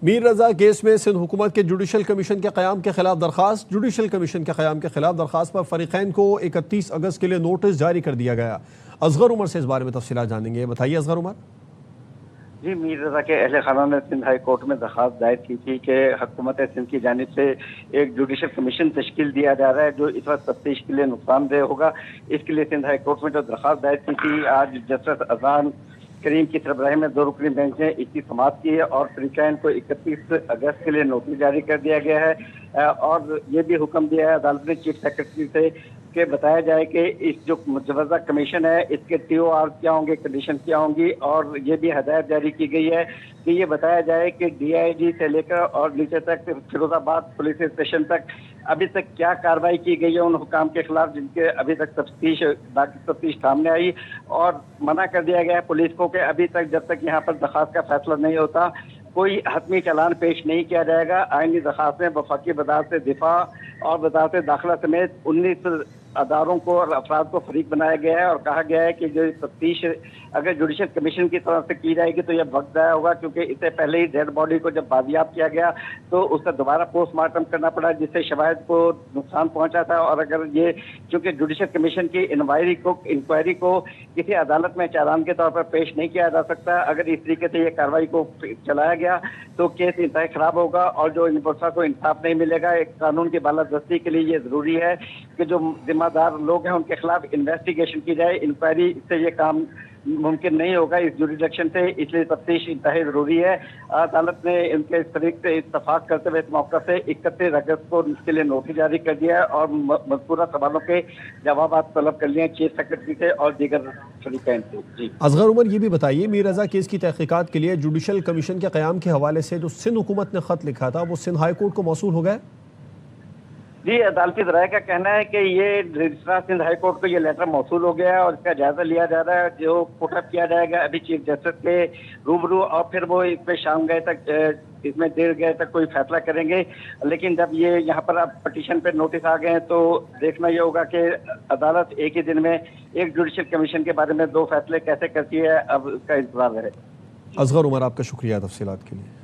میر رضا case میں سندھ حکومت کے جوڈیشل کمیشن کے قیام کے خلاف درخواست جوڈیشل کمیشن کے قیام کے خلاف درخواست پر فریقین کو 31 اگست کے لیے نوٹس جاری کر دیا گیا۔ اصغر عمر سے اس بارے میں تفصیلات جانیں گے، بتائیے اصغر عمر۔ جی، میر رضا کے اہل خانہ نے سندھ ہائی کورٹ میں درخواست دائر کی تھی کہ حکومت سندھ کی جانب سے ایک جوڈیشل کمیشن تشکیل دیا جا رہا ہے جو اس وقت تفتیش کے لیے نقصان دہ ہوگا۔ اس کے لیے سندھ ہائی کورٹ میں جو درخواست دائر کی تھی، آج جسٹس اذان کریم کی سربراہی میں 2 رکنی بینچ نے اس کی سماعت کی ہے اور فریقین کو 31 اگست کے لیے نوٹس جاری کر دیا گیا ہے اور یہ بھی حکم دیا ہے عدالت نے چیف سیکرٹری سے کہ بتایا جائے کہ اس جو مجوزہ کمیشن ہے اس کے TOR کیا ہوں گے، کنڈیشن کیا ہوں گی، اور یہ بھی ہدایت جاری کی گئی ہے کہ یہ بتایا جائے کہ DIG سے لے کر اور نیچے تک فیروز آباد پولیس اسٹیشن تک ابھی تک کیا کارروائی کی گئی ہے ان حکام کے خلاف جن کے ابھی تک تفتیش سامنے آئی، اور منع کر دیا گیا ہے پولیس کو کہ ابھی تک جب تک یہاں پر درخواست کا فیصلہ نہیں ہوتا کوئی حتمی چالان پیش نہیں کیا جائے گا۔ آئینی درخواستیں وفاقی وزارت دفاع اور وزارت داخلہ سمیت 19 اداروں کو اور افراد کو فریق بنایا گیا ہے اور کہا گیا ہے کہ جو تفتیش اگر جوڈیشل کمیشن کی طرف سے کی جائے گی تو یہ وقت ضائع ہوگا، کیونکہ اس سے پہلے ہی ڈیڈ باڈی کو جب بازیاب کیا گیا تو اس کا دوبارہ پوسٹ مارٹم کرنا پڑا جس سے شواہد کو نقصان پہنچا تھا، اور اگر یہ چونکہ جوڈیشل کمیشن کی انکوائری کو کسی عدالت میں چالان کے طور پر پیش نہیں کیا جا سکتا، اگر اس طریقے سے یہ کارروائی کو چلایا گیا تو کیس انتہائی خراب ہوگا اور جو انفرسا کو انصاف نہیں ملے گا۔ ایک قانون کی بالادستی کے لیے یہ ضروری ہے کہ جو ذمہ دار لوگ ہیں ان کے خلاف انویسٹیگیشن کی جائے، انکوائری سے یہ کام ممکن نہیں ہوگا اس جوڈیشن سے، اس لیے تفتیش انتہائی ضروری ہے۔ عدالت نے ان کے اس طریق سے اتفاق کرتے ہوئے اس موقع سے 31 اگست کو اس کے لیے نوٹس جاری کر دیا ہے اور مذکورہ سوالوں کے جوابات طلب کر لیے چیف سیکرٹری سے اور دیگر فریقین سے۔ جی اصغر عمر، یہ بھی بتائیے میر رضا کیس کی تحقیقات کے لیے جوڈیشل کمیشن کے قیام کے حوالے سے جو سندھ حکومت نے خط لکھا تھا وہ سندھ ہائی کورٹ کو موصول ہو گیا؟ جی، عدالتی ذرائع کا کہنا ہے کہ یہ رجسٹرار سندھ ہائی کورٹ کو یہ لیٹر موصول ہو گیا ہے اور اس کا جائزہ لیا جا رہا ہے، جو پٹ اپ کیا جائے گا ابھی چیف جسٹس کے روبرو، اور پھر وہ اس میں شام گئے تک اس میں دیر گئے تک کوئی فیصلہ کریں گے۔ لیکن جب یہ یہاں پر اب پٹیشن پہ نوٹس آ گئے ہیں تو دیکھنا یہ ہوگا کہ عدالت ایک ہی دن میں ایک جوڈیشل کمیشن کے بارے میں 2 فیصلے کیسے کرتی ہے، اب اس کا انتظار ہے۔ اصغر عمر، آپ کا شکریہ تفصیلات کے لیے۔